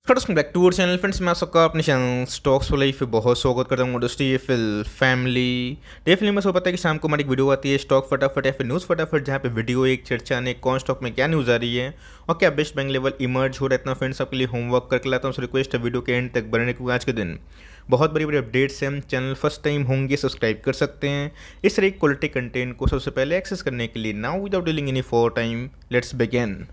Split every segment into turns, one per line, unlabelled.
Welcome back to our channel friends. मैं आप सबका अपने चैनल स्टॉक्स फॉर लाइफ पे बहुत स्वागत करता हूँ। दोस्तों ये फिल फैमिली डेफिनेटली मैं सब पता है कि शाम को हमारी एक वीडियो आती है स्टॉक फटाफट या फिर न्यूज़ फटाफट, जहाँ पे वीडियो एक चर्चा ने कौन स्टॉक में क्या न्यूज़ आ रही है और क्या बेस्ट बैंक लेवल इमर्ज हो रहा है। इतना फ्रेंड्स आपके लिए होमवर्क करके लाता हूँ। रिक्वेस्ट है वीडियो के एंड तक बनने, क्योंकि आज के दिन बहुत बड़ी बड़ी अपडेट्स हैं। चैनल फर्स्ट टाइम होंगे सब्सक्राइब कर सकते हैं इस तरह क्वालिटी कंटेंट को सबसे पहले एक्सेस करने के लिए। Now without dealing any for time let's begin.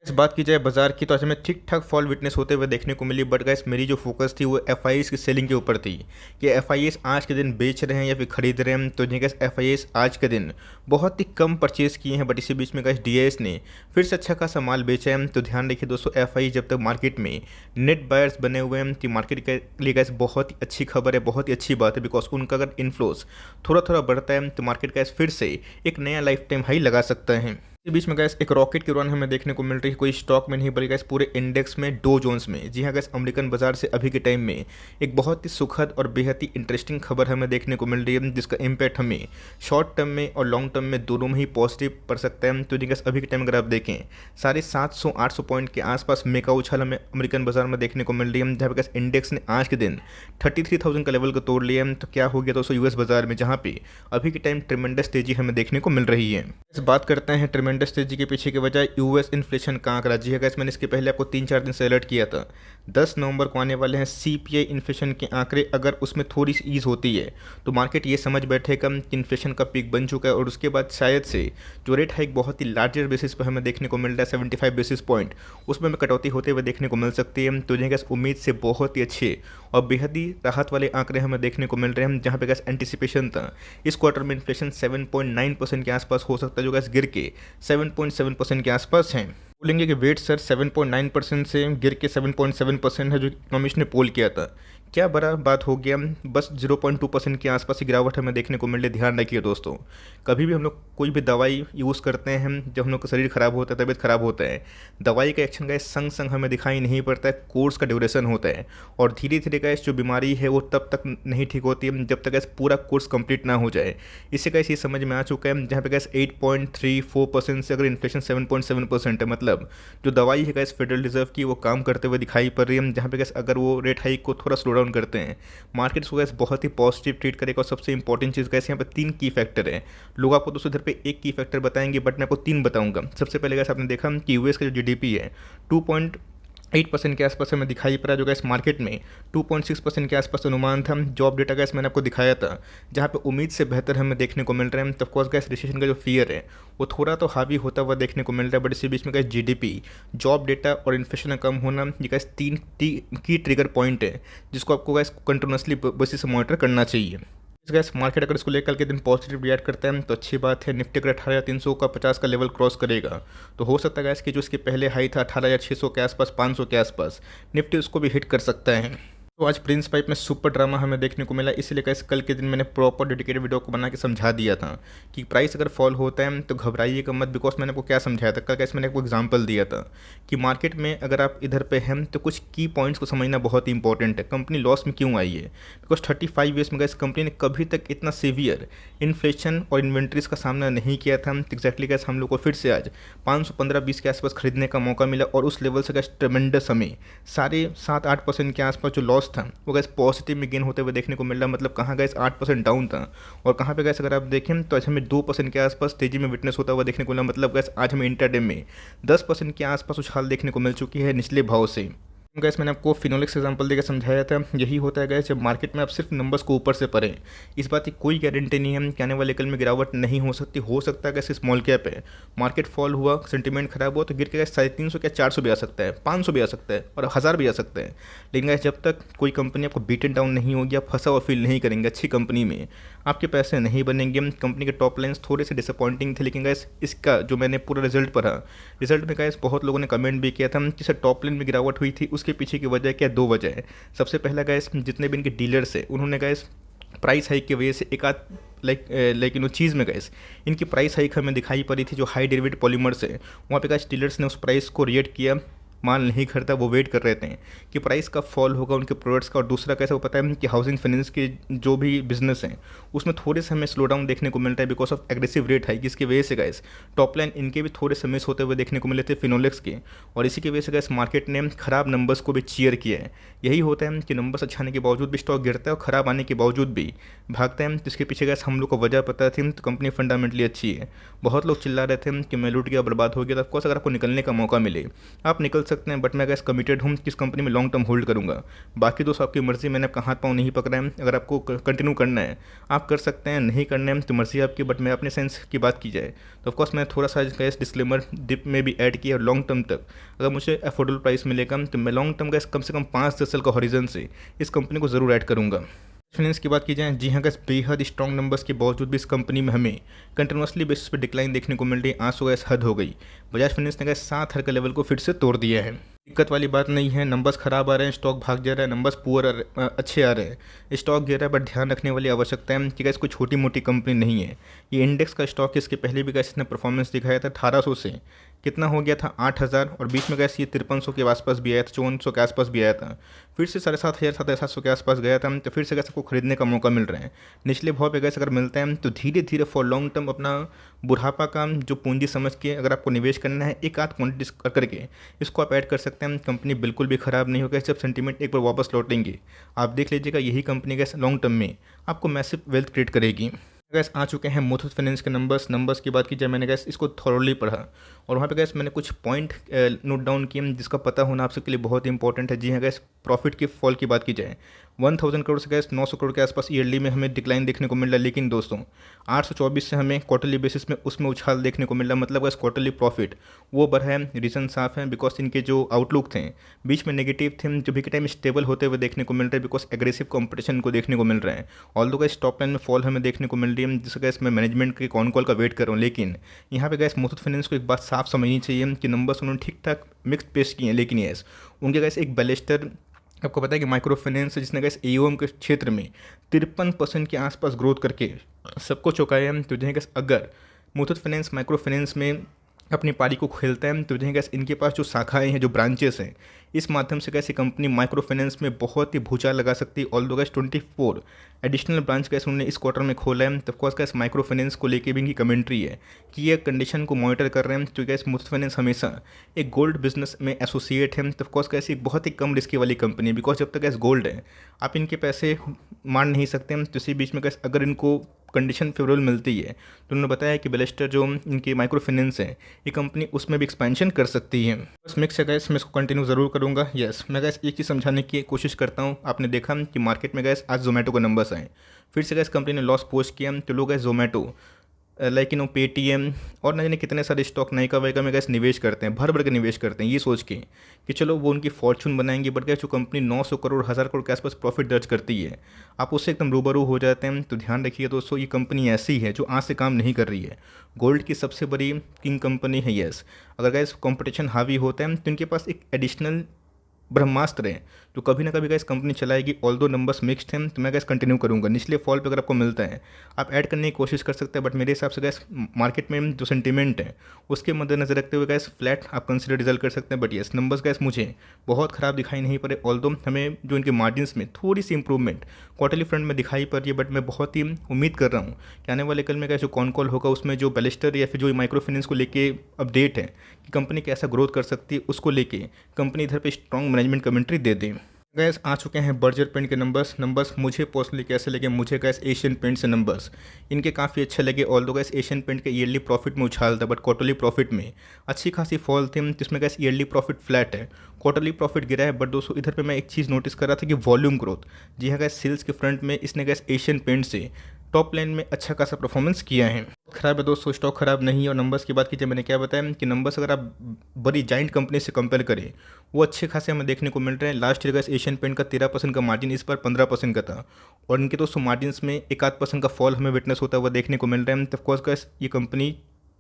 इस बात की जाए बाजार की, तो आज हमें ठीक ठाक फॉल विटनेस होते हुए देखने को मिली, बट गाइस मेरी जो फोकस थी वो एफआईएस की सेलिंग के ऊपर थी कि एफआईएस आज के दिन बेच रहे हैं या फिर खरीद रहे हैं। तो गाइस एफआईएस आज के दिन बहुत ही कम परचेज किए हैं, बट इसी बीच में गाइस डीआईएस ने फिर से अच्छा खासा माल बेचा है। तो ध्यान रखिए दोस्तों, एफआईएस जब तक मार्केट में नेट बायर्स बने हुए हैं तो मार्केट के लिए गाइस बहुत ही अच्छी खबर है, बहुत ही अच्छी बात है, बिकॉज उनका अगर इन्फ्लोस थोड़ा थोड़ा बढ़ता है तो मार्केट गाइस फिर से एक नया लाइफ टाइम हाई लगा सकता है। इस बीच में गैस एक रॉकेट की उड़ान हमें देखने को मिल रही है, कोई स्टॉक में नहीं बल्कि गैस पूरे इंडेक्स में, डो जोन्स में। जी हाँ गैस, अमेरिकन बाजार से अभी के टाइम में एक बहुत ही सुखद और बेहद ही इंटरेस्टिंग खबर हमें देखने को मिल रही है, जिसका इम्पैक्ट हमें शॉर्ट टर्म में और लॉन्ग टर्म में दोनों में ही पॉजिटिव पड़ सकता है। तो जी गैस अभी के टाइम अगर आप देखें 750-800 पॉइंट के आसपास में का उछाल हमें अमेरिकन बाजार में देखने को मिल रही है, जहाँ पे गैस इंडेक्स ने आज के दिन 33,000 का लेवल को तोड़ लिया है। तो क्या हो गया दोस्तों यूएस बाजार में, जहाँ पे अभी के टाइम ट्रिमेंडस तेजी हमें देखने को मिल रही है। इस बात करते हैं ट्रिमेंडस तेजी के पीछे के वजह यूएस इन्फ्लेशन का आंकड़ा। जी है गाइस, मैंने इसके पहले आपको 3-4 दिन से अलर्ट किया था। 10 नवंबर को आने वाले हैं सीपीआई इन्फ्लेशन के आंकड़े। अगर उसमें थोड़ी सी ईज होती है तो मार्केट ये समझ बैठेगा कि इन्फ्लेशन का पीक बन चुका है, और उसके बाद शायद से जो रेट हाइक बहुत ही लार्जर बेसिस पर हमें देखने को मिल रहा है 75 बेसिस पॉइंट, उसमें हमें कटौती होते हुए देखने को मिल सकती है। तो गैस उम्मीद से बहुत ही अच्छे और बेहद ही राहत वाले आंकड़े हमें देखने को मिल रहे हैं, जहाँ पे गैस एंटिसिपेशन था इस क्वार्टर में इन्फ्लेशन 7.9% के आसपास हो सकता है, जो गैस गिर के 7.7% के आसपास हैं। बोलेंगे कि वेट सर 7.9% से गिर के 7.7% है, जो इकोनॉमिस्ट ने पोल किया था। क्या बड़ा बात हो गया, बस 0.2% के आसपास की गिरावट हमें देखने को मिल रही है। ध्यान रखिए दोस्तों, कभी भी हम लोग कोई भी दवाई यूज़ करते हैं, जब हम लोग का शरीर खराब होता है, तबीयत खराब होता है, दवाई का एक्शन का संग संग हमें दिखाई नहीं पड़ता है, कोर्स का ड्यूरेशन होता है, और धीरे धीरे का जो बीमारी है वो तब तक नहीं ठीक होती है जब तक पूरा कोर्स कंप्लीट ना हो जाए। इससे कैसे ये समझ में आ चुका है, जहाँ पे गैस 8.34% से अगर इन्फ्लेशन 7.7% है, मतलब जो दवाई है गैस फेडरल रिजर्व की वो काम करते हुए दिखाई पड़ रही है। जहाँ पे गैस अगर वो रेट हाइक को थोड़ा स्लो डाउन करते हैं, मार्केट को गैस बहुत ही पॉजिटिव ट्रीट करेगा। और सबसे इंपॉर्टेंट चीज़ गैस यहाँ पे 3 की फैक्टर है। लोग आपको दोस्तों इधर पे एक की फैक्टर बताएंगे, बट मैं आपको 3 बताऊंगा। सबसे पहले गैस आपने देखा कि यूएस का जो जीडीपी है 2.8% के आसपास हमें दिखाई पड़ा, जो गैस मार्केट में 2.6% के आसपास अनुमान था। जॉब डेटा गैस मैंने आपको दिखाया था, जहाँ पे उम्मीद से बेहतर हमें देखने को मिल रहा है। तो ऑफकोर्स गैस रिसेशन का जो फियर है वो थोड़ा तो हावी होता हुआ देखने को मिल रहा है, बट इसी बीच में गैस जीडीपी, जॉब डेटा और इन्फ्लेशन का कम होना, ये गैस 3 की ट्रिगर पॉइंट है, जिसको आपको गैस कंटिन्यूसली बेसिस से मॉनिटर करना चाहिए। इस गैस मार्केट अगर इसको लेकर के दिन पॉजिटिव रिएक्ट करता है तो अच्छी बात है। निफ्टी अगर 18,300 का 50 का लेवल क्रॉस करेगा तो हो सकता है गैस कि जो इसके पहले हाई था 18,600 के आसपास, 500 के आसपास, निफ्टी उसको भी हिट कर सकता है। तो आज प्रिंस पाइप में सुपर ड्रामा हमें देखने को मिला, इसलिए कैसे कल के दिन मैंने प्रॉपर डेडिकेटेड वीडियो को बना के समझा दिया था कि प्राइस अगर फॉल होता है तो घबराइएगा मत। बिकॉज मैंने आपको क्या समझाया था कल, कैसे मैंने आपको एग्जांपल दिया था कि मार्केट में अगर आप इधर पे हैं तो कुछ की पॉइंट्स को समझना बहुत ही इंपॉर्टेंट है। कंपनी लॉस में क्यों आई है, बिकॉज 35 ईयर्स में गैस कंपनी ने कभी तक इतना सीवियर इन्फ्लेशन और इन्वेंट्रीज का सामना नहीं किया था। एग्जैक्टली गैस हम लोग को फिर से आज 515-20 के आसपास खरीदने का मौका मिला, और उस लेवल से गैस ट्रेमेंडस हमें 7.5-8% के आसपास जो लॉस था वो गैस पॉजिटिव में गेन होते हुए देखने को मिल रहा है। मतलब कहाँ गैस 8% डाउन था, और कहाँ पे गैस अगर आप देखें तो आज हमें 2% के आसपास तेजी में विटनेस होता हुआ देखने को मिला। मतलब गैस आज हमें इंटरडे में 10% के आसपास उछाल देखने को मिल चुकी है निचले भाव से। गैस मैंने आपको फिनोलेक्स एग्जांपल देकर समझाया था, यही होता है गैस जब मार्केट में आप सिर्फ नंबर्स को ऊपर से पढ़ें। इस बात की कोई गारंटी नहीं है कि आने वाले कल में गिरावट नहीं हो सकती। हो सकता है गैस स्मॉल कैप है, मार्केट फॉल हुआ, सेंटीमेंट खराब हुआ तो गिर के गैस 350 क्या 400 भी आ सकता है, 500 भी आ सकता है और 1000 भी आ सकता है। लेकिन गैस जब तक कोई कंपनी आपको बीटन डाउन नहीं होगी, आप फंसा और फील नहीं करेंगे, अच्छी कंपनी में आपके पैसे नहीं बनेंगे। कंपनी के टॉप लाइन्स थोड़े से डिसअपॉइंटिंग थे, लेकिन गैस इसका जो मैंने पूरा रिजल्ट पढ़ा, रिजल्ट में गैस बहुत लोगों ने कमेंट भी किया था कि सर टॉप लाइन में गिरावट हुई थी, उसके पीछे की वजह क्या, 2 वजह है। सबसे पहला गैस जितने भी इनके डीलर्स है उन्होंने गैस प्राइस हाइक की वजह से एक आध लाइक चीज़ में गैस इनकी प्राइस हाइक हमें दिखाई पड़ी थी। जो हाई डेरिवेटिव पॉलीमर्स है वहाँ पे गैस डीलर्स ने उस प्राइस को रिएक्ट किया माल नहीं खरीदा वो वेट कर रहे थे कि प्राइस का फॉल होगा उनके प्रोडक्ट्स का। और दूसरा कैसे वो पता है कि हाउसिंग फाइनेंस के जो भी बिजनेस हैं उसमें थोड़े से हमें स्लो डाउन देखने को मिलता है because of aggressive rate hike, जिसकी वजह से गैस टॉप लाइन इनके भी थोड़े से मिस होते हुए देखने को मिले थे फिनोलेक्स के। और इसी की वजह से गैस मार्केट ने खराब नंबर्स को भी चीयर किया है। यही होता है कि नंबर्स अच्छा आने के बावजूद भी स्टॉक गिरता है और खराब आने के बावजूद भी भागता है। जिसके पीछे गैस हम लोग को वजह पता थी तो कंपनी फंडामेंटली अच्छी है। बहुत लोग चिल्ला रहे थे कि मैं लूट गया, बर्बाद हो गया। तो ऑफकोर्स अगर आपको निकलने का मौका मिले आप निकल सकते हैं, बट मैं गैस कमिटेड हूँ किस कंपनी में लॉन्ग टर्म होल्ड करूँगा। बाकी दोस्तों आपकी मर्जी, मैंने आपका हाथ पाँव नहीं पकड़ा है। अगर आपको कंटिन्यू करना है आप कर सकते हैं, नहीं करना है तो मर्जी आपकी। बट मैं अपने सेंस की बात की जाए तो ऑफकोर्स मैं थोड़ा सा गैस डिस्क्लेमर डिप में भी ऐड किया। और लॉन्ग टर्म तक अगर मुझे अफोर्डेबल प्राइस मिलेगा तो मैं लॉन्ग टर्म गैस कम से कम 5-10 साल का हॉरिजन से इस कंपनी को ज़रूर ऐड करूँगा। फाइनेंस की बात की जाए, जी हाँ गैस बेहद स्ट्रॉन्ग नंबर्स के बावजूद भी इस कंपनी में हमें कंटिन्यूसली बेसिस पे डिक्लाइन देखने को मिल रही है। आंसू गैस हद हो गई। बजाज फाइनेंस ने गैस 7 हर के लेवल को फिर से तोड़ दिया है। दिक्कत वाली बात नहीं है, नंबर्स खराब आ रहे हैं, स्टॉक भाग जा रहा है, नंबर्स पुअर अच्छे आ रहे हैं, स्टॉक गिर रहा है। बट ध्यान रखने वाली आवश्यकता है कि गैस कोई छोटी मोटी कंपनी नहीं है। ये इंडेक्स का स्टॉक, इसके पहले भी गैस इसने परफॉर्मेंस दिखाया था 1800 से कितना हो गया था 8000, और बीच में गैस ये 5300 के आसपास भी आया था, 5400 के आसपास भी आया था, फिर से 7500 750 के आसपास गया था। तो फिर से गैस आपको खरीदने का मौका मिल रहा है। निचले भाव पे गैस अगर मिलता है तो धीरे धीरे फॉर लॉन्ग टर्म अपना बुढ़ापा का जो पूंजी समझ के अगर आपको निवेश करना है एक आध क्वांटिटी करके इसको आप ऐड कर सकते हैं। कंपनी बिल्कुल भी ख़राब नहीं होगा। जब सेंटीमेंट एक बार वापस लौटेंगे आप देख लीजिएगा, यही कंपनी गैस लॉन्ग टर्म में आपको मैसिव वेल्थ क्रिएट करेगी। गैस आ चुके हैं मुथूट फाइनेंस के नंबर्स की बात की जाए, मैंने गैस इसको थॉरली पढ़ा और वहाँ पे गैस मैंने कुछ पॉइंट नोट डाउन किए जिसका पता होना आप सबके लिए बहुत इंपॉर्टेंट है। जी हाँ गैस, प्रॉफिट की फॉल की बात की जाए 1000 करोड़ से गैस 900 करोड़ के आसपास ईयरली में हमें डिक्लाइन देखने को मिल रहा है। लेकिन दोस्तों 824 से हमें क्वार्टरली बेसिस में उसमें उछाल देखने को मिल रहा है। मतलब गैस क्वार्टरली प्रॉफिट वो बढ़ा है। रीज़न साफ है बिकॉज इनके जो आउटलुक थे बीच में नेगेटिव थे, जो भी के टाइम स्टेबल होते हुए देखने को मिल रहे हैं बिकॉज एग्रेसिव कॉम्पिटिशन को देखने को मिल रहा है। ऑल्दो गैस टॉप लाइन में फॉल हमें देखने को मिल रही है, जिससे गैस मैं मैनेजमेंट के कॉन कॉल का वेट कर रहा हूँ। लेकिन यहाँ पे गैस मुथूट फाइनेंस को एक बात साफ समझनी चाहिए कि नंबर्स उन्होंने ठीक ठाक मिक्स पेश किए हैं। लेकिन यस उनके गैस एक बैलेस्टर आपको पता है कि माइक्रो फाइनेंस जिसने गैस एओएम के क्षेत्र में 53% के आसपास ग्रोथ करके सबको चौंकाया है। तो जो गैस अगर मुथूट फाइनेंस माइक्रो फाइनेंस में अपनी पारी को खेलता है तो जो गैस इनके पास जो शाखाएं हैं, जो ब्रांचेस हैं, इस माध्यम से गैस ये कंपनी माइक्रो फाइनेंस में बहुत ही भूचाल लगा सकती है। Although gas 24 additional branch gas उन्होंने इस क्वार्टर में खोला है। तो ऑफकोर्स गैस माइक्रो फाइनेंस को लेके भी इनकी कमेंट्री है कि ये कंडीशन को मॉनिटर कर रहे हैं। तो गैस मुथूट फाइनेंस हमेशा एक गोल्ड बिजनेस में एसोसिएट है। तो ऑफकोर्स गैस एक बहुत ही कम रिस्क वाली कंपनी है बिकॉज जब तक गैस गोल्ड है आप इनके पैसे मार नहीं सकते। तो इसी बीच में गैस अगर इनको कंडीशन फेवरेबल मिलती है तो उन्होंने बताया कि बेलेस्टर जो इनकी माइक्रो फाइनेंस है ये कंपनी उसमें भी एक्सपेंशन कर सकती है। बस मिक्स है गैस, मैं इसको कंटिन्यू ज़रूर करूँगा। यस मैं गैस एक चीज़ समझाने की कोशिश करता हूँ। आपने देखा कि मार्केट में गैस आज जोमेटो के नंबर्स आए, फिर से गैस कंपनी ने लॉस पोस्ट किया तो लोग गैस जोमेटो लाइक पेटीएम और न जाने कितने सारे स्टॉक नई का में गैस निवेश करते हैं, भर भर के निवेश करते हैं ये सोच के कि चलो वो उनकी फॉर्चून बनाएंगे। बट गैस जो कंपनी 900 करोड़ 1000 करोड़ के आसपास प्रॉफिट दर्ज करती है आप उससे एकदम रूबरू हो जाते हैं। तो ध्यान रखिए दोस्तों, ये कंपनी ऐसी है जो आज से काम नहीं कर रही है। गोल्ड की सबसे बड़ी किंग कंपनी है। यस अगर गैस कॉम्पिटिशन हावी होता है तो इनके पास एक एडिशनल ब्रह्मास्त्र है तो कभी ना कभी गैस कंपनी चलाएगी। ऑल्दो नंबर्स मिक्स्ड हैं तो मैं गैस कंटिन्यू करूंगा। निचले फॉल पे अगर आपको मिलता है आप ऐड करने की कोशिश कर सकते हैं। बट मेरे हिसाब से गैस मार्केट में जो सेंटीमेंट है उसके मद्देनजर रखते हुए गैस फ्लैट आप कंसिडर रिजल्ट कर सकते हैं। बट यस नंबर्स गैस मुझे बहुत ख़राब दिखाई नहीं पड़े। ऑल्दो हमें जो इनके मार्जिन्स में थोड़ी सी इंप्रूवमेंट क्वार्टरली फ्रंट में दिखाई पड़ रही है। बट मैं बहुत ही उम्मीद कर रहा हूँ कि आने वाले कल में गैस जो कॉन कॉल होगा उसमें जो बैलिस्टर या फिर जो माइक्रो फाइनेंस को लेके अपडेट है कि कंपनी कैसा ग्रोथ कर सकती है उसको लेके कंपनी इधर पे स्ट्रॉन्ग मैनेजमेंट कमेंट्री दे दें। गैस आ चुके हैं बर्जर पेंट के नंबर्स मुझे पर्सनली कैसे लगे, मुझे गैस एशियन पेंट से नंबर्स इनके काफ़ी अच्छे लगे। ऑल्दो गैस एशियन पेंट के ईयरली प्रॉफिट में उछाल था बट क्वार्टरली प्रॉफिट में अच्छी खासी फॉल थी, जिसमें गैस ईयरली प्रॉफिट फ्लैट है, क्वार्टरली प्रॉफिट गिरा है। बट दोस्तों इधर पे मैं एक चीज़ नोटिस कर रहा था कि वॉल्यूम ग्रोथ, जी हाँ गैस सेल्स के फ्रंट में इसने गैस एशियन पेंट से टॉप लाइन में अच्छा खासा परफॉर्मेंस किया है। खराब है दोस्तों, स्टॉक खराब नहीं है। और नंबर्स की बात कीजिए, मैंने क्या बताया कि नंबर्स अगर आप बड़ी जाइंट कंपनी से कंपेयर करें वो अच्छे खासे हमें देखने को मिल रहे हैं। लास्ट ईयर का एशियन पेंट का 13% का मार्जिन इस बार 15% का था और इनके दोस्तों मार्जिन में 1-8% का फॉल हमें विटनेस होता हुआ देखने को मिल रहा है। तो ऑफकोर्स ये कंपनी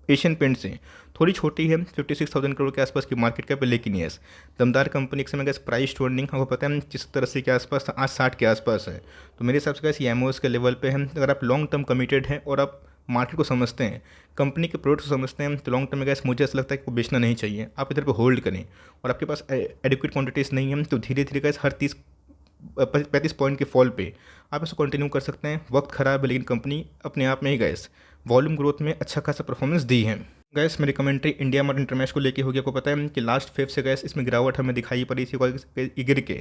एशियन पेंट से थोड़ी छोटी है, 56,000 करोड़ के आसपास की मार्केट कैप है। लेकिन यस दमदार कंपनी एक समय गैस प्राइस टू अर्निंग आपको पता है 70-80 के आसपास था, आज 60 के आसपास है। तो मेरे हिसाब से गैस ये एमओएस के लेवल पे है। अगर आप लॉन्ग टर्म कमिटेड हैं और आप मार्केट को समझते हैं, कंपनी के प्रोडक्ट को समझते हैं, तो लॉन्ग टर्म में गैस मुझे ऐसा लगता है कि वो बेचना नहीं चाहिए। आप इधर पे होल्ड करें और आपके पास एडिक्वेट क्वांटिटीज़ नहीं है तो धीरे धीरे गैस हर 35 पॉइंट के फॉल पे आप इसको कंटिन्यू कर सकते हैं। वक्त ख़राब है लेकिन कंपनी अपने आप में ही गैस वॉल्यूम ग्रोथ में अच्छा खासा परफॉर्मेंस दी है। गैस मेरी कमेंट्री इंडिया मार्ट इंटरमैश को लेके होगी। आपको पता है कि लास्ट फेव से गैस इसमें गिरावट हमें दिखाई पड़ी थी, गिर के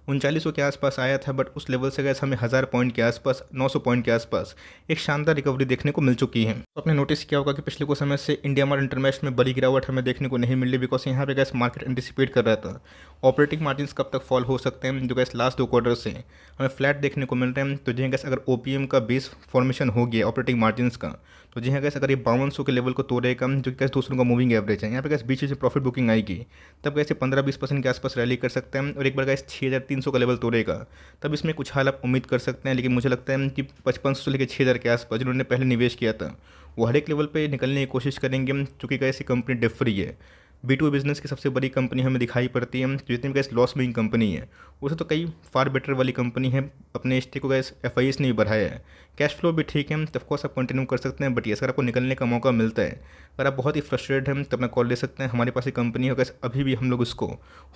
3900 के आसपास आया था, बट उस लेवल से गैस हमें 1000 पॉइंट के आसपास, 900 पॉइंट के आसपास एक शानदार रिकवरी देखने को मिल चुकी है। तो आपने नोटिस किया होगा कि पिछले कुछ समय से इंडिया मार्ट इंटरमैश में बड़ी गिरावट हमें देखने को नहीं मिल रही, बिकॉज यहाँ पे गैस मार्केट एंटिसिपेट कर रहा था ऑपरेटिंग मार्जिन कब तक फॉल हो सकते हैं, जो गैस लास्ट 2 क्वार्टर से हमें फ्लैट देखने को मिल रहे हैं। तो जी गैस अगर ओपीएम का बेस फॉर्मेशन हो गया ऑपरेटिंग मार्जिन का, तो जी हाँ गैस अगर ये 5200 के लेवल को तोड़ेगा, जो कि गैस दूसरों का मूविंग एवरेज है, यहाँ पे गैस बीच में प्रॉफिट बुकिंग आएगी, तब गैस 15-20% के आसपास रैली कर सकते हैं। और एक बार गैस 6300 का लेवल तोड़ेगा, तब इसमें कुछ हाल आप उम्मीद कर सकते हैं। लेकिन मुझे लगता है कि 5500 से लेकर 6000 के आसपास जिन्होंने पहले निवेश किया था वो हर एक लेवल पे निकलने की कोशिश करेंगे, क्योंकि गैस ये कंपनी डेट फ्री है। B2B बिजनेस की सबसे बड़ी कंपनी हमें दिखाई पड़ती है, तो जितनी भी गैस लॉस मेकिंग कंपनी है उसे तो कई फार बेटर वाली कंपनी है। अपने स्टेक को गैस FIS ने भी बढ़ाया है, कैश फ्लो भी ठीक है, तो ऑफकोर्स आप कंटिन्यू कर सकते हैं। बट ये अगर आपको निकलने का मौका मिलता है, अगर आप बहुत ही फ्रस्ट्रेटेड हैं तो अपना कॉल ले सकते हैं। हमारे पास एक कंपनी है गैस, अभी भी हम लोग इसको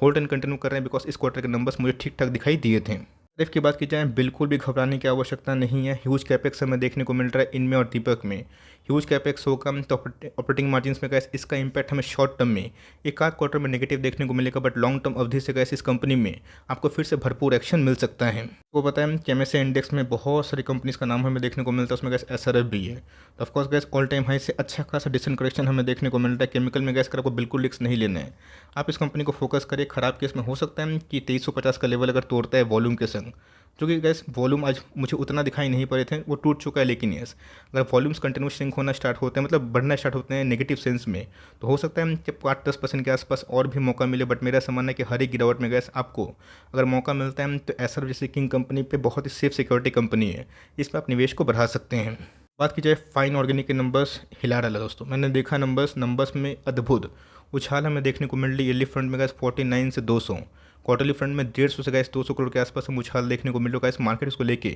होल्ड एंड कंटिन्यू कर रहे हैं, बिकॉज इस क्वार्टर के नंबर्स मुझे ठीक ठाक दिखाई दिए थे। टैरिफ की बात की जाए, बिल्कुल भी घबराने की आवश्यकता नहीं है। ह्यूज कैपेक्स हमें देखने को मिल रहा है इनमें और दीपक में। ह्यूज कैपेक्स होगा तो ऑपरेटिंग मार्जिन में गैस इसका इंपैक्ट हमें शॉर्ट टर्म में एक आध क्वार्टर में नेगेटिव देखने को मिलेगा, बट लॉन्ग टर्म अवधि से गैस इस कंपनी में आपको फिर से भरपूर एक्शन मिल सकता है। वो बताएं कि MSCI इंडेक्स में बहुत सारी कंपनीज का नाम हमें देखने को मिलता है, उसमें गैस SRF भी है। तो of course gas all time high से अच्छा खासा डिसेंट करेक्शन हमें देखने को मिल रहा है। केमिकल में गैस कर आपको बिल्कुल रिस्क नहीं लेना है, आप इस कंपनी को फोकस करें। खराब केस में हो सकता है कि 2350 का लेवल अगर तोड़ता है वॉल्यूम के संग, जो कि गैस वॉल्यूम आज मुझे उतना दिखाई नहीं पड़े थे, वो टूट चुका है। लेकिन यस अगर वॉल्यूम्स कंटिन्यू श्रिंक होना स्टार्ट होते हैं, मतलब बढ़ना स्टार्ट होते हैं नेगेटिव सेंस में, तो हो सकता है कि 8-10% के आसपास और भी मौका मिले। बट मेरा ऐसा मानना है कि हर एक गिरावट में गैस आपको अगर मौका मिलता है तो SRF जैसे किंग कंपनी पे बहुत ही सेफ सिक्योरिटी कंपनी है, इसमें आप निवेश को बढ़ा सकते हैं। बात की जाए फाइन ऑर्गेनिक के नंबर्स हिला डाला दोस्तों, मैंने देखा नंबर्स में अद्भुत उछाल हमें देखने को मिल रही है। ईयरली फ्रंट में गैस 49 से 200, क्वार्टरली फ्रंट में 150 से गैस 200 करोड़ के आसपास हम उछाल देखने को मिल रहा है। गैस मार्केट इसको लेके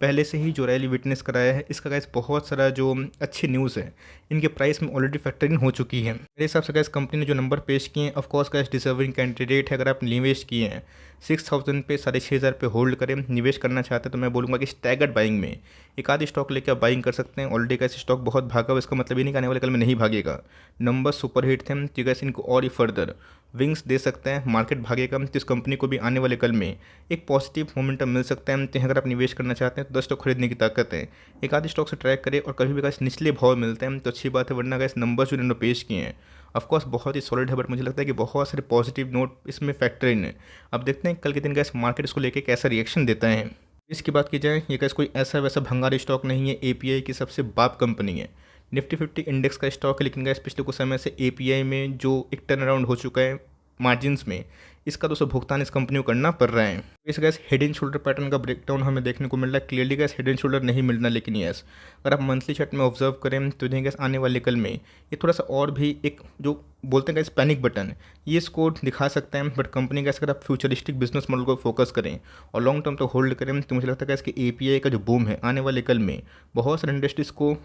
पहले से ही जो रैली विटनेस कराया है, इसका गैस बहुत सारा जो अच्छी न्यूज़ है इनके प्राइस में ऑलरेडी फैक्टरिंग हो चुकी है। मेरे हिसाब से गैस कंपनी ने जो नंबर पेश किए हैं ऑफकोर्स गैस डिजर्विंग कैंडिडेट है। अगर आप निवेश किए हैं 6000 पे 6500 पे होल्ड करें, निवेश करना चाहते हैं तो मैं बोलूँगा कि स्टैगर्ड बाइंग में एक आधी स्टॉक लेकर आप बाइंग कर सकते हैं। ऑलरेडी गैस स्टॉक बहुत भागा हुआ, इसका मतलब ये नहीं कि आने वाले कल में नहीं भागेगा। नंबर सुपरहिट थे तो गैस इनको और ही फर्दर विंग्स दे सकते हैं। मार्केट भागेगा तो इस कंपनी को भी आने वाले कल में एक पॉजिटिव मोमेंटम मिल सकता है। तो अगर आप निवेश करना चाहते हैं तो 10 स्टॉक खरीदने की ताकत है, एक आधी स्टॉक से ट्रैक करें। और कभी भी गैस निचले भाव मिलते हैं तो अच्छी बात है, वरना गैस नंबर्स जो इन्होंने पेश किए हैं ऑफकोर्स बहुत ही सॉलिड है, बट मुझे लगता है कि बहुत सारे पॉजिटिव नोट इसमें फैक्टर इन है। अब देखते हैं कल के दिन गैस मार्केट इसको लेके कैसा रिएक्शन देता है। इसकी बात की जाए, ये गैस कोई ऐसा वैसा भंगार स्टॉक नहीं है, API की सबसे बाप कंपनी है। निफ्टी 50 इंडेक्स का स्टॉक है, लेकिन गैस पिछले कुछ समय से API में जो एक टर्न अराउंड हो चुका है मार्जिन्स में, इसका दोस्तों भुगतान इस कंपनी को करना पड़ रहा है। इस gas head and shoulder pattern का ब्रेकडाउन हमें देखने को मिल रहा है। Clearly gas head and shoulder नहीं मिलना, लेकिन यस अगर आप मंथली चार्ट में ऑब्जर्व करें तो गैस आने वाले कल में ये थोड़ा सा और भी एक जो बोलते हैं गैस पैनिक बटन, ये इसको दिखा सकते हैं। बट कंपनी गैस अगर आप फ्यूचरिस्टिक बिजनेस मॉडल को फोकस करें और लॉन्ग टर्म तक होल्ड करें तो मुझे लगता है गैस कि API का जो बूम है आने वाले कल में बहुत सारे इंडस्ट्रीज़ को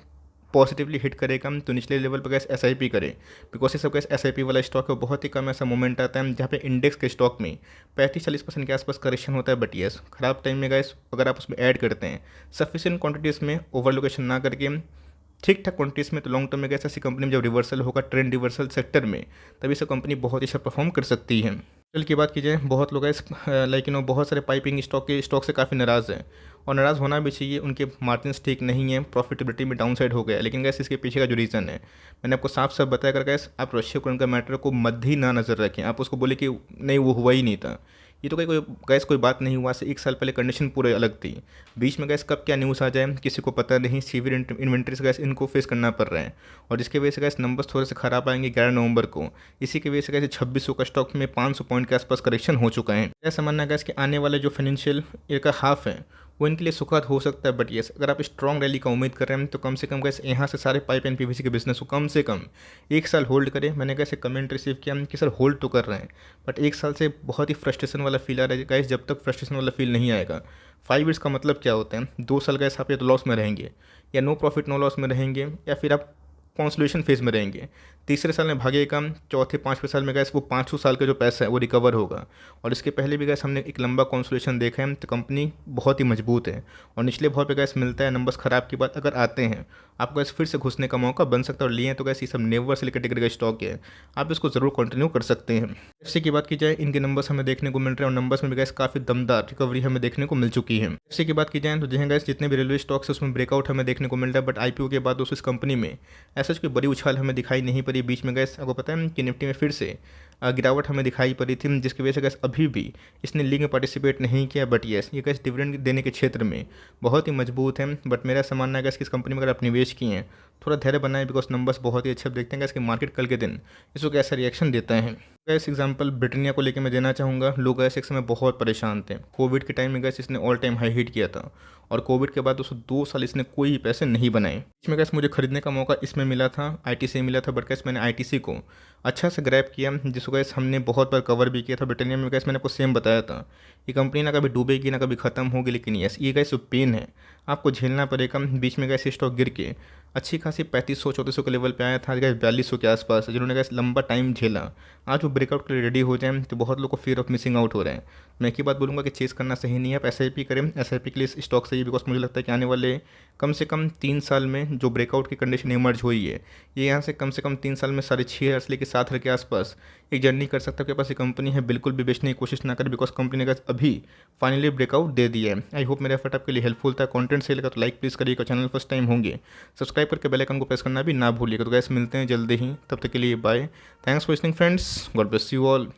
पॉजिटिवली हिट करेगा। तो निचले लेवल पर गैस SIP करें, बिकॉज ये सब गैस SIP वाला स्टॉक है। बहुत ही कम ऐसा मोमेंट आता है जहाँ पे इंडेक्स के स्टॉक में 35-40% के आसपास करेक्शन होता है। बट यस खराब टाइम में गैस अगर आप उसमें ऐड करते हैं सफिशिएंट क्वांटिटीज़ में, ओवरलोकेशन ना करके ठीक ठाक क्वांटिटीज़ में, तो लॉन्ग टर्म में गैस ऐसी कंपनी में जब रिवर्सल होगा ट्रेंड रिवर्सल सेक्टर में, तभी सब कंपनी बहुत ही अच्छा परफॉर्म कर सकती है। कल की बात की जाए, बहुत लोग इस बहुत सारे पाइपिंग स्टॉक से काफ़ी नाराज़ हैं और नाराज़ होना भी चाहिए। उनके मार्जिन्स ठीक नहीं है, प्रॉफिटेबिलिटी में डाउन साइड हो गया। लेकिन गैस इसके पीछे का जो रीज़न है मैंने आपको साफ साफ बताया कर, गैस आप रशिया यूक्रेन का मैटर को मध्य ही ना नज़र रखें। आप उसको बोले कि नहीं वो हुआ ही नहीं था, ये तो कोई बात नहीं हुआ। से 1 साल पहले कंडीशन पूरे अलग थी। बीच में गैस कब क्या न्यूज़ आ जाए किसी को पता नहीं। सीवियर इन्वेंट्री से गैस इनको फेस करना पड़ रहा है, और जिसकी वजह से गैस नंबर्स थोड़े से खराब आएंगे 11 नवंबर को। इसी की वजह से गैस 2600 का स्टॉक में 500 पॉइंट के आसपास करेक्शन हो चुका है। ऐसा मानना है गैस कि आने वाले जो फाइनेंशियल ईयर का हाफ है वो इनके लिए सुखद हो सकता है, बट येस अगर आप स्ट्रॉन्ग रैली का उम्मीद कर रहे हैं तो कम से कम गैस यहाँ से सारे पाइप एंड पीवीसी के बिजनेस को कम से कम 1 साल होल्ड करें। मैंने कैसे कमेंट रिसीव किया कि सर होल्ड तो कर रहे हैं बट 1 साल से बहुत ही फ्रस्ट्रेशन वाला फील आ रहा है गैस। जब तक फ्रस्ट्रेशन वाला फील नहीं आएगा, 5 ईयर्स का मतलब क्या होता है, 2 साल गैस आप या तो लॉस में रहेंगे या नो प्रॉफिट नो लॉस में रहेंगे या फिर आप कॉन्सोलेशन फेज में रहेंगे। तीसरे साल में भागेगा, चौथे पाँचवें साल में गैस वो 500 साल का जो पैसा है वो रिकवर होगा। और इसके पहले भी गैस हमने एक लंबा कॉन्सोलेशन देखा है तो कंपनी बहुत ही मजबूत है और निचले भाव पे गैस मिलता है। नंबर्स खराब की बात अगर आते हैं आपको गैस फिर से घुसने का मौका बन सकता है और लिए तो गैस ये सब नेवर से कैटेगरी का स्टॉक है, आप इसको जरूर कंटिन्यू कर सकते हैं। एफसी की बात की जाए, इनके नंबर्स हमें देखने को मिल रहे हैं और नंबर्स में भी गैस काफ़ी दमदार रिकवरी हमें देखने को मिल चुकी है। एफसी की बात की जाए तो जहाँ गैस जितने भी रेलवे स्टॉक्स है उसमें ब्रेकआउट हमें देखने को मिल रहा है, बट आईपीओ के बाद दोस्तों इस कंपनी में ऐसा कोई बड़ी उछाल हमें दिखाई नहीं पड़ी। बीच में गैस आपको पता है कि निफ्टी में फिर से गिरावट हमें दिखाई पड़ी थी, जिसकी वजह से गैस अभी भी इसने लीग में पार्टिसिपेट नहीं किया। बट येस ये गैस डिविडेंड देने के क्षेत्र में बहुत ही मजबूत है। बट मेरा ऐसा मानना है गैस कि इस कंपनी में अगर आप निवेश किए हैं थोड़ा धैर्य बनाएं, बिकॉज नंबर्स बहुत ही अच्छे देखते हैं गैस कि मार्केट कल के दिन इसको कैसा रिएक्शन देता है। गैस एग्जांपल ब्रिटानिया को लेकर मैं देना चाहूँगा। लोग गैस एक समय बहुत परेशान थे, कोविड के टाइम में गैस इसने ऑल टाइम हाई हिट किया था और कोविड के बाद उसको 2 साल इसने कोई पैसे नहीं बनाए। इसमें गैस मुझे खरीदने का मौका इसमें मिला था, आईटीसी मिला था, बट गैस मैंने आईटीसी को अच्छा से ग्रैब किया, जिसको गैस हमने बहुत बार कवर भी किया था। ब्रिटानिया में गैस मैंने आपको सेम बताया था ये कंपनी ना कभी डूबेगी ना कभी ख़त्म होगी, लेकिन यस ये गैस जो पेन है आपको झेलना पड़ेगा। बीच में गैस स्टॉक गिर के अच्छी खासी 3500-3400 के लेवल पे आया था, गैस 4200 के आसपास, जिन्होंने गैस लंबा टाइम झेला। आज वो ब्रेकआउट के लिए रेडी हो जाए तो बहुत लोग को फियर ऑफ मिसिंग आउट हो रहे हैं। मैं एक ही बात बोलूँगा कि चेस करना सही नहीं है, आप एसआईपी करें। एसआईपी के लिए स्टॉक सही है, बिकॉज मुझे लगता है कि आने वाले कम से कम 3 साल में जो ब्रेकआउट की कंडीशन इमर्ज हुई है ये यहाँ से कम 3 साल में 6,500 से लेकर 7,000 के आसपास एक जर्नी कर सकता है। आपके पास ये कंपनी है, बिल्कुल भी बेचने की कोशिश ना करें, बिकॉज कंपनी ने गैस अभी फाइनली ब्रेकआउट दे दिया है। आई होप मेरा एफर्ट आपके लिए हेल्पफुल था। कंटेंट सही लगा तो लाइक प्लीज़ करिएगा, चैनल फर्स्ट टाइम होंगे सब्सक्राइब करके बेल आइकन को प्रेस करना भी ना भूलिएगा। तो गैस मिलते हैं जल्दी ही, तब तक के लिए bye. Thanks for listening friends, God bless you all.